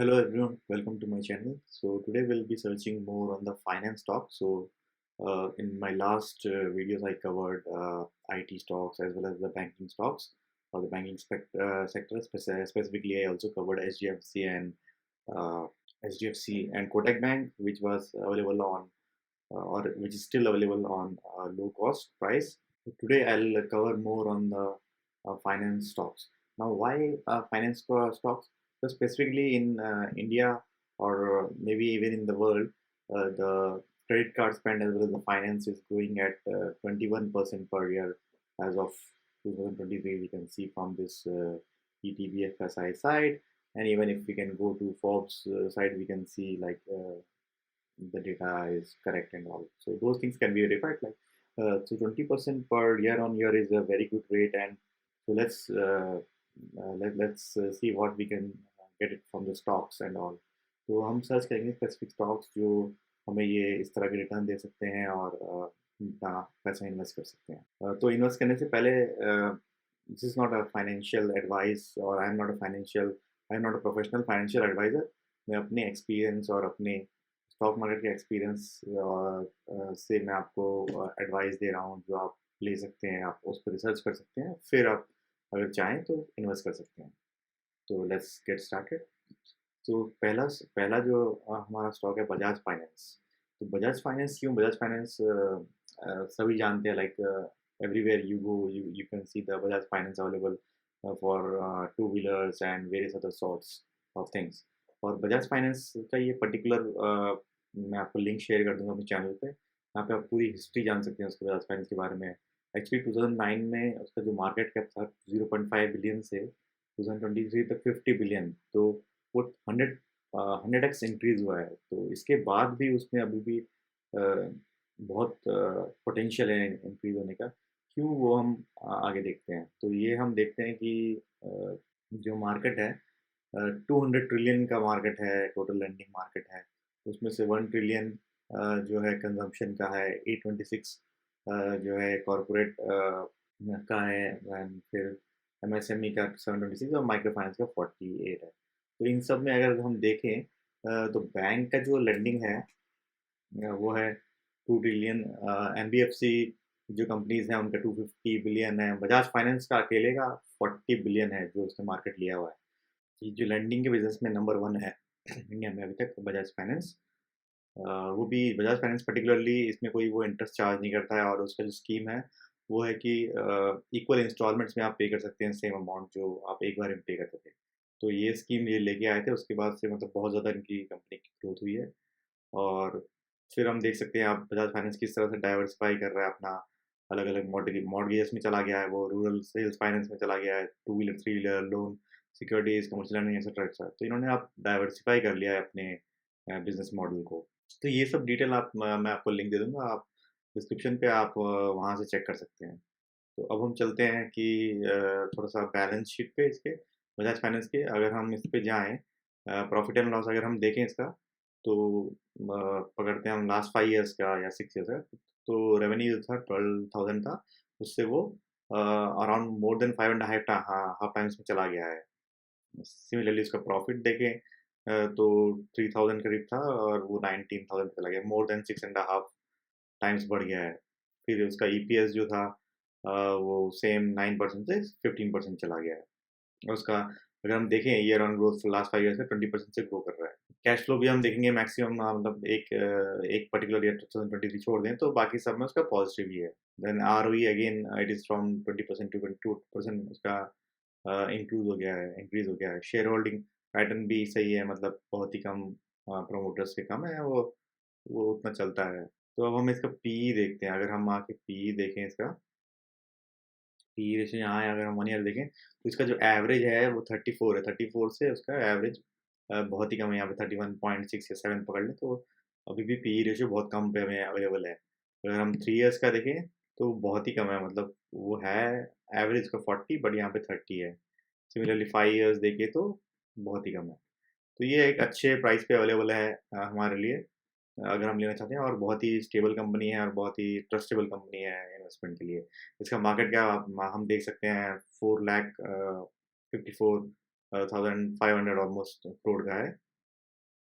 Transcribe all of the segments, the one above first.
Hello everyone, welcome to my channel. So today we'll be searching more on the finance stocks. In my last videos, I covered IT stocks as well as the banking stocks or the sector. Specifically, I also covered uh, HDFC and Kotak Bank, which was available on or which is still available on low cost price. So today I'll cover more on the finance stocks. Now, why stocks? So specifically in India or maybe even in the world, the credit card spend as well as the finance is growing at 21% per year as of 2023. We can see from this ETBFSI side, and even if we can go to Forbes side, we can see like the data is correct and all. So those things can be verified. 20% per year on year is a very good rate, and so let's see what we can get it from the stocks and all. तो हम search करेंगे specific stocks जो हमें ये इस तरह के return दे सकते हैं और इतना पैसा इन्वेस्ट कर सकते हैं। तो इन्वेस्ट करने से पहले this is not a financial advice और I am not a professional financial advisor. मैं अपने एक्सपीरियंस और अपने स्टॉक मार्केट के एक्सपीरियंस से मैं आपको एडवाइस दे रहा हूँ जो आप ले सकते हैं, आप उस पर रिसर्च कर सकते हैं, फिर आप अगर चाहें तो इन्वेस्ट कर सकते हैं। तो लेट्स गेट स्टार्टेड। तो पहला पहला जो हमारा स्टॉक है बजाज फाइनेंस। तो बजाज फाइनेंस क्यों? बजाज फाइनेंस सभी जानते हैं, like everywhere you go you can see the Bajaj finance available for two wheelers and various other sorts of things. और बजाज फाइनेंस का ये पर्टिकुलर मैं आपको लिंक शेयर कर दूंगा अपने चैनल पे, यहाँ पे आप पूरी हिस्ट्री जान सकते हैं उसके बजाज फाइनेंस के बारे में। एक्चुअली 2009 में उसका जो मार्केट कैप था 0.5 बिलियन से 2023 तक 50 बिलियन, तो वो 100x इंक्रीज हुआ है। तो इसके बाद भी उसमें अभी भी बहुत पोटेंशियल है इंक्रीज होने का। क्यों? वो हम आगे देखते हैं। तो ये हम देखते हैं कि जो मार्केट है 200 ट्रिलियन का मार्केट है, टोटल लेंडिंग मार्केट है। उसमें से 1 ट्रिलियन जो है कंजम्पशन का है, 826 जो है कॉरपोरेट का है, एंड फिर एमएसएमई का 726 और माइक्रो फाइनेंस का 48 है। तो इन सब में अगर हम देखें तो बैंक का जो लेंडिंग है वो है 2 ट्रिलियन। एनबीएफसी जो कंपनीज हैं उनका 250 बिलियन है। बजाज फाइनेंस का अकेले का 40 बिलियन है जो उसने मार्केट लिया हुआ है। ये जो लेंडिंग के बिजनेस में नंबर 1 है इंडिया में अभी तक बजाज फाइनेंस। वो भी बजाज फाइनेंस पर्टिकुलरली इसमें कोई वो इंटरेस्ट चार्ज नहीं करता है, और उसका जो स्कीम है वो है कि इक्वल इंस्टॉलमेंट्स में आप पे कर सकते हैं सेम अमाउंट जो आप एक बार में पे करते थे। तो ये स्कीम ये लेके आए थे, उसके बाद से मतलब बहुत ज़्यादा इनकी कंपनी की ग्रोथ हुई है। और फिर हम देख सकते हैं आप बजाज फाइनेंस किस तरह से डाइवर्सिफाई कर रहा है अपना, अलग अलग मॉडगेज में चला गया है, वो रूरल सेल्स फाइनेंस में चला गया है, two wheeler three wheeler loan, securities, commercial lending etcetera etcetera. तो इन्होंने आप डाइवर्सिफाई कर लिया है अपने बिजनेस मॉडल को। तो ये सब डिटेल आप मैं आपको लिंक दे दूंगा, आप डिस्क्रिप्शन पे आप वहाँ से चेक कर सकते हैं। तो अब हम चलते हैं कि थोड़ा सा बैलेंस शीट पे इसके बजाज फाइनेंस के अगर हम इस पे जाएँ, प्रॉफिट एंड लॉस अगर हम देखें इसका, तो पकड़ते हैं हम लास्ट 5 ईयर्स का या 6 ईयर्स का। तो रेवेन्यू था 12,000 था, उससे वो around more than 5 and half times में चला गया है। सिमिलरली उसका प्रॉफिट देखें तो 3,000 करीब था और वो 19,000 पे चला गया, more than 6 and half times बढ़ गया है। फिर उसका ईपीएस जो था वो सेम 9% से 15% चला गया है। और उसका अगर हम देखें year on growth last 5 years में 20% से ग्रो कर रहा है। कैश फ्लो भी हम देखेंगे मैक्सिमम, मतलब एक पर्टिकुलर ईयर 2023 छोड़ दें तो बाकी सब में उसका पॉजिटिव ही है। Then ROE again it is from 20% to 22% उसका इंक्रीज हो गया है। शेयर होल्डिंग पैटर्न भी सही है, मतलब बहुत ही कम प्रोमोटर्स के कम है, वो उतना चलता है। तो अब हम इसका पीई देखते हैं। अगर हम आके पीई देखें इसका, पी रेशियो यहाँ है, अगर हम 1 ईयर देखें तो इसका जो एवरेज है वो 34 है। 34 से उसका एवरेज बहुत ही कम है, यहाँ पे 31.6 या 7 पकड़ लें तो अभी भी पी रेशियो बहुत कम पे हमें अवेलेबल है। अगर हम 3 ईयर्स का देखें तो बहुत ही कम है, मतलब वो है एवरेज का 40 बट यहाँ पे 30 है। सिमिलरली 5 ईयर्स देखें तो बहुत ही कम है। तो ये एक अच्छे प्राइस पे अवेलेबल है हमारे लिए, अगर हम लेना चाहते हैं, और बहुत ही स्टेबल कंपनी है और बहुत ही ट्रस्टेबल कंपनी है इन्वेस्टमेंट के लिए। इसका मार्केट कैप हम देख सकते हैं 4 लाख 54,500 ऑलमोस्ट करोड़ का है।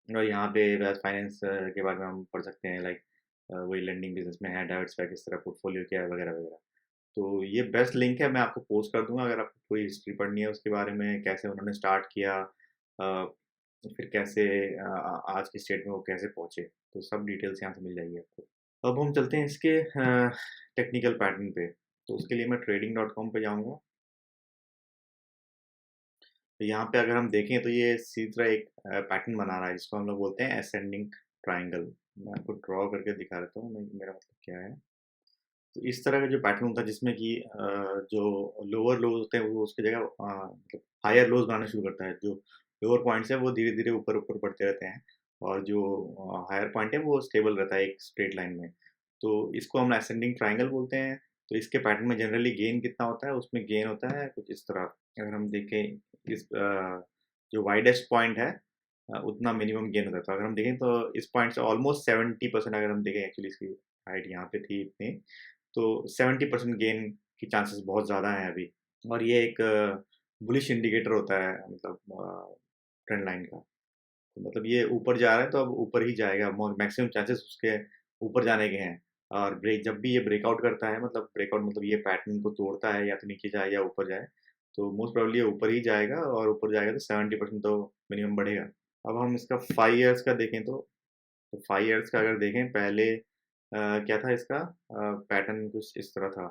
और यहाँ पे बजाज फाइनेंस के बारे में हम पढ़ सकते हैं, लाइक वही लेंडिंग बिजनेस में है, डाइवर्सिफाई किस तरह पोर्टफोलियो क्या है वगैरह वगैरह। तो ये बेस्ट लिंक है, मैं आपको पोस्ट कर दूंगा, अगर आपको कोई हिस्ट्री पढ़नी है उसके बारे में, कैसे उन्होंने स्टार्ट किया, फिर कैसे आज की स्टेट में वो कैसे पहुंचे, तो सब डिटेल्स यहाँ से मिल जाएगी आपको। अब हम चलते हैं इसके टेक्निकल पैटर्न पे। तो उसके लिए मैं trading.com पे जाऊंगा। तो यहाँ पे अगर हम देखें तो ये सीधी तरह एक पैटर्न बना रहा है, जिसको हम लोग बोलते हैं असेंडिंग ट्राइंगल। मैं आपको ड्रॉ करके दिखा देता हूँ मेरा मतलब क्या है। तो इस तरह का जो पैटर्न होता है, जिसमें कि जो लोअर लोज होते हैं वो उसकी जगह मतलब हायर लोज बनाना शुरू करता है। जो लोअर पॉइंट्स है वो धीरे धीरे ऊपर ऊपर बढ़ते रहते हैं, और जो हायर पॉइंट है वो स्टेबल रहता है एक स्ट्रेट लाइन में। तो इसको हम असेंडिंग ट्राइंगल बोलते हैं। तो इसके पैटर्न में जनरली गेन कितना होता है, उसमें गेन होता है कुछ इस तरह। अगर हम देखें इस जो वाइडेस्ट पॉइंट है उतना मिनिमम गेन होता है। तो अगर हम देखें तो इस पॉइंट से ऑलमोस्ट 70%, अगर हम देखें एक्चुअली इसकी हाइट यहाँ पे थी इतनी, तो 70% गेन की चांसेस बहुत ज़्यादा हैं अभी। और ये एक बुलिश इंडिकेटर होता है, मतलब ट्रेंड लाइन का। तो मतलब ये ऊपर जा रहा है तो अब ऊपर ही जाएगा, मैक्सिमम चांसेस उसके ऊपर जाने के हैं। और ब्रेक जब भी ये ब्रेकआउट करता है, मतलब ब्रेकआउट मतलब ये पैटर्न को तोड़ता है, या तो नीचे जाए या ऊपर जाए, तो मोस्ट प्रोबेबली ये ऊपर ही जाएगा, और ऊपर जाएगा तो 70% तो मिनिमम बढ़ेगा। अब हम इसका 5 ईयर्स का देखें तो 5 ईयर्स का अगर देखें, पहले क्या था इसका पैटर्न कुछ इस तरह था।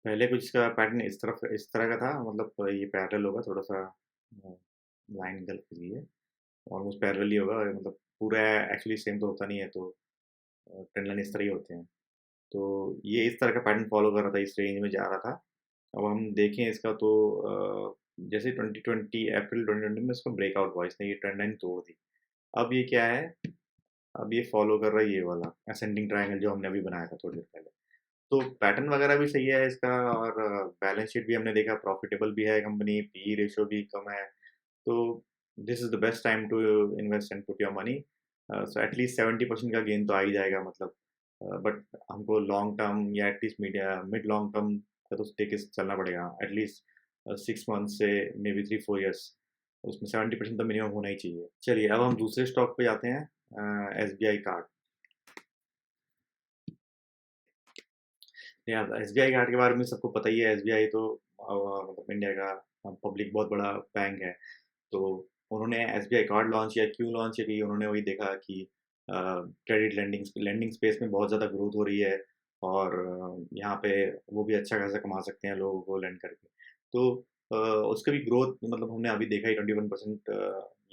पहले कुछ इसका पैटर्न इस तरह का था, मतलब ये पैरेलल होगा थोड़ा सा, लाइन गलत कीजिए, ऑलमोस्ट पैरेलल ही होगा, मतलब पूरा एक्चुअली सेम तो होता नहीं है। तो ट्रेंड लाइन इस तरह ही होते हैं। तो ये इस तरह का पैटर्न फॉलो कर रहा था, इस रेंज में जा रहा था। अब हम देखें इसका तो जैसे 2020 अप्रैल 2020 में इसका ब्रेकआउट हुआ, इसने ये ट्रेंड लाइन तोड़ दी। अब ये क्या है, अब ये फॉलो कर रहा है ये वाला असेंडिंग ट्रायंगल जो हमने अभी बनाया था थोड़ी देर पहले। तो पैटर्न वगैरह भी सही है इसका, और बैलेंस शीट भी हमने देखा, प्रॉफिटेबल भी है कंपनी, पी रेशियो भी कम है। तो this is the best time to invest and put your money. So at least 70% का गेन तो आ ही जाएगा, मतलब। बट हमको लॉन्ग टर्म या एटलीस्ट मिड लॉन्ग टर्म का तो टेक चलना पड़ेगा, एटलीस्ट 6 मंथ से मे बी 3-4 ईयर्स। उसमें 70% तो मिनिमम होना ही चाहिए। चलिए अब हम दूसरे स्टॉक पे जाते हैं, SBI कार्ड। या SBI कार्ड के बारे में सबको पता ही है। SBI तो मतलब इंडिया का पब्लिक बहुत बड़ा बैंक है। तो उन्होंने SBI कार्ड लॉन्च किया, क्यों लॉन्च किया? क्योंकि उन्होंने वही देखा कि क्रेडिट लेंडिंग स्पेस में बहुत ज़्यादा ग्रोथ हो रही है, और यहाँ पे वो भी अच्छा खासा कमा सकते हैं लोगों को लेंड करके। तो अ, उसका भी ग्रोथ मतलब हमने अभी देखा ही 21%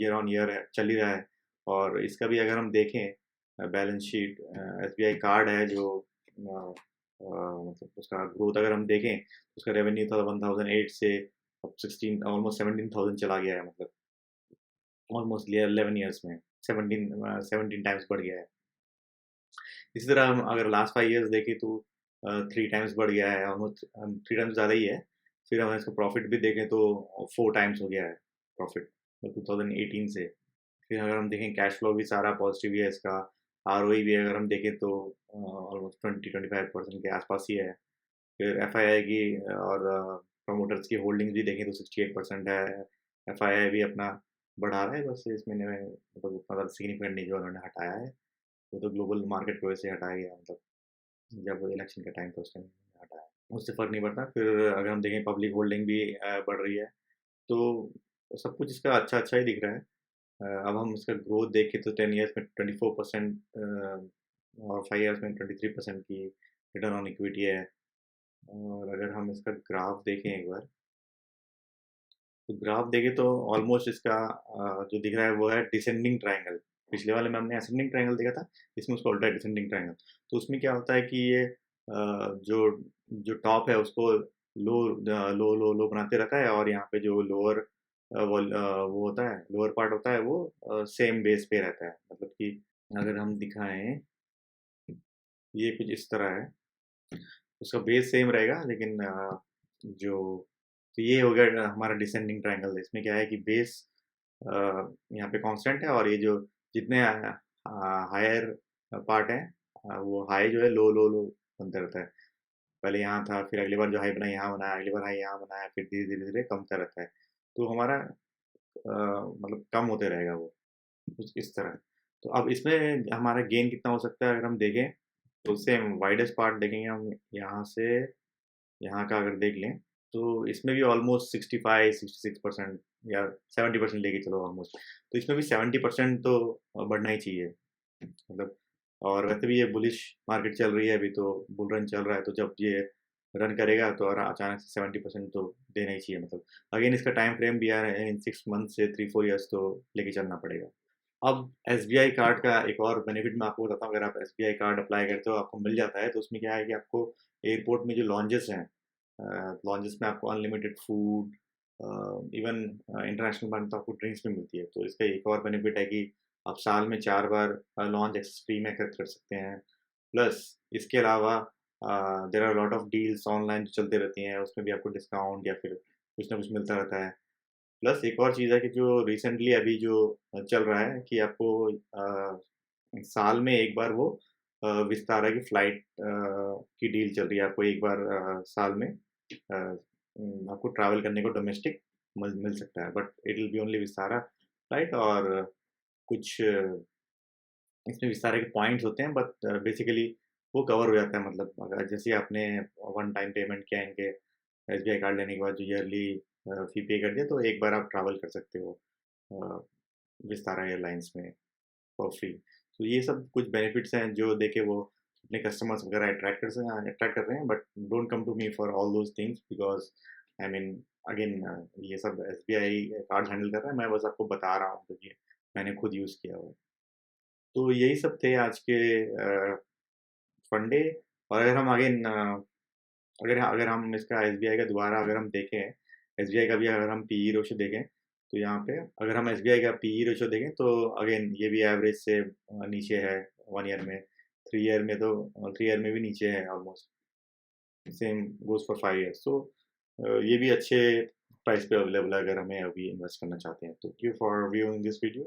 ईयर ऑन ईयर है, चल ही रहा है। और इसका भी अगर हम देखें बैलेंस शीट, SBI कार्ड है जो मतलब उसका ग्रोथ अगर हम देखें, उसका रेवेन्यू था 1008 से अब 16 ऑलमोस्ट 17,000 चला गया है, मतलब ऑलमोस्ट 11 ईयर्स में 17 टाइम्स बढ़ गया है। इसी तरह हम अगर लास्ट 5 ईयर्स देखें तो 3 टाइम्स बढ़ गया है, ऑलमोस्ट 3 टाइम्स ज़्यादा ही है। फिर हम इसका प्रॉफिट भी देखें तो 4 टाइम्स हो गया है प्रॉफिट, 2018 से। फिर अगर हम देखें कैश फ्लो भी सारा पॉजिटिव ही है इसका। ROE भी अगर हम देखें तो ऑलमोस्ट 20-25% के आसपास ही है। फिर FII की और प्रमोटर्स की होल्डिंग्स भी देखें तो 68% है। FII भी अपना बढ़ा रहा है, बस इस महीने में मतलब उतना ज़्यादा सिग्निफिकेंट नहीं जो उन्होंने हटाया है। वो तो ग्लोबल मार्केट की वजह से हटाया गया, मतलब जब इलेक्शन का टाइम था उस टाइम हटाया, उससे फ़र्क नहीं पड़ता। फिर अगर हम देखें पब्लिक होल्डिंग भी बढ़ रही है। तो सब कुछ इसका अच्छा अच्छा ही दिख रहा है। अब हम इसका ग्रोथ देखें तो 10 ईयर्स में 24%, और 5 ईयर्स में 23% की रिटर्न ऑन इक्विटी है। और अगर हम इसका ग्राफ देखें एक बार, तो ग्राफ देखें तो ऑलमोस्ट इसका जो दिख रहा है वो है डिसेंडिंग ट्रायंगल। पिछले वाले में हमने असेंडिंग ट्रायंगल देखा था, इसमें उसका उल्टा डिसेंडिंग ट्रायंगल। तो उसमें क्या होता है कि ये जो जो टॉप है उसको लो बनाते रहता है, और यहाँ पे जो लोअर वो होता है, लोअर पार्ट होता है वो सेम बेस पे रहता है। मतलब कि अगर हम दिखाएं, ये कुछ इस तरह है, उसका बेस सेम रहेगा, लेकिन जो तो ये हो गया हमारा डिसेंडिंग ट्रायंगल। इसमें क्या है कि बेस यहाँ पे कांस्टेंट है, और ये जो जितने हायर पार्ट है, वो हाई जो है लो लो लो बनता रहता है। पहले यहाँ था, फिर अगली बार जो हाई बना यहाँ बनाया, अगली बार हाई यहाँ बनाया, फिर धीरे धीरे धीरे कमता रहता है। तो हमारा मतलब कम होते रहेगा वो। कुछ इस तरह। तो अब इसमें हमारा गेन कितना हो सकता है अगर हम देखें, तो सेम वाइडेस्ट पार्ट देखेंगे हम यहाँ से यहाँ का अगर देख लें, तो इसमें भी ऑलमोस्ट 65-66% या 70% लेके चलो ऑलमोस्ट। तो इसमें भी 70% तो बढ़ना ही चाहिए। मतलब और वैसे भी ये बुलिश मार्केट चल रही है अभी, तो बुल रन चल रहा है, तो जब ये रन करेगा तो और अचानक से 70% तो देना ही चाहिए मतलब। अगेन इसका टाइम फ्रेम भी है इन 6 मंथ से 3-4 ईयर्स तो लेके चलना पड़ेगा। अब एसबीआई कार्ड का एक और बेनिफिट मैं आपको बताता हूँ, अगर आप एसबीआई कार्ड अप्लाई करते हो आपको मिल जाता है, तो उसमें क्या है कि आपको एयरपोर्ट में जो लॉन्जेस हैं, लॉन्जेस में आपको unlimited food, even international bank तो आपको ड्रिंक्स भी मिलती है। तो इसका एक और बेनिफिट है कि आप साल में 4 बार लॉन्ज एक्सेस फ्री में खरीद कर सकते हैं। प्लस इसके अलावा there are lot of deals online जो चलते रहती हैं, उसमें भी आपको डिस्काउंट या फिर कुछ ना कुछ मिलता रहता है। प्लस एक और चीज़ है कि जो रिसेंटली अभी जो चल रहा है कि आपको साल में एक बार वो विस्तारा की फ्लाइट की डील चल रही है। आपको एक बार साल में आपको ट्रैवल करने को डोमेस्टिक मिल मिल सकता है, but it will be only Vistara flight. और कुछ इसमें विस्तारा के पॉइंट्स होते हैं, बट बेसिकली वो कवर हो जाता है। मतलब अगर जैसे आपने वन टाइम पेमेंट किया इनके एसबीआई कार्ड लेने के बाद जो ईयरली फी पे कर दिया, तो एक बार आप ट्रैवल कर सकते हो अ, विस्तारा एयरलाइंस में फॉर फ्री। तो ये सब कुछ बेनिफिट्स हैं जो देके वो अपने कस्टमर्स वगैरह अट्रैक्ट कर रहे हैं, but don't come to me for all those things because I mean again ये सब एसबीआई कार्ड हैंडल कर रहा है, मैं बस आपको बता रहा हूँ क्योंकि मैंने खुद यूज़ किया हुआ है। तो यही सब थे आज के फंडे। और अगर हम अगेन अगर अगर हम इसका एसबीआई का दोबारा अगर हम देखें, एसबीआई का भी अगर हम पीई रेशियो देखें, तो यहाँ पे अगर हम एसबीआई का पीई रेशियो देखें, तो अगेन ये भी एवरेज से नीचे है 1 ईयर में, 3 ईयर में तो 3 ईयर में भी नीचे है almost. Same goes for 5 years. So ये भी अच्छे प्राइस पे अवेलेबल है अगर हमें अभी इन्वेस्ट करना चाहते हैं। तो thank you for viewing this video.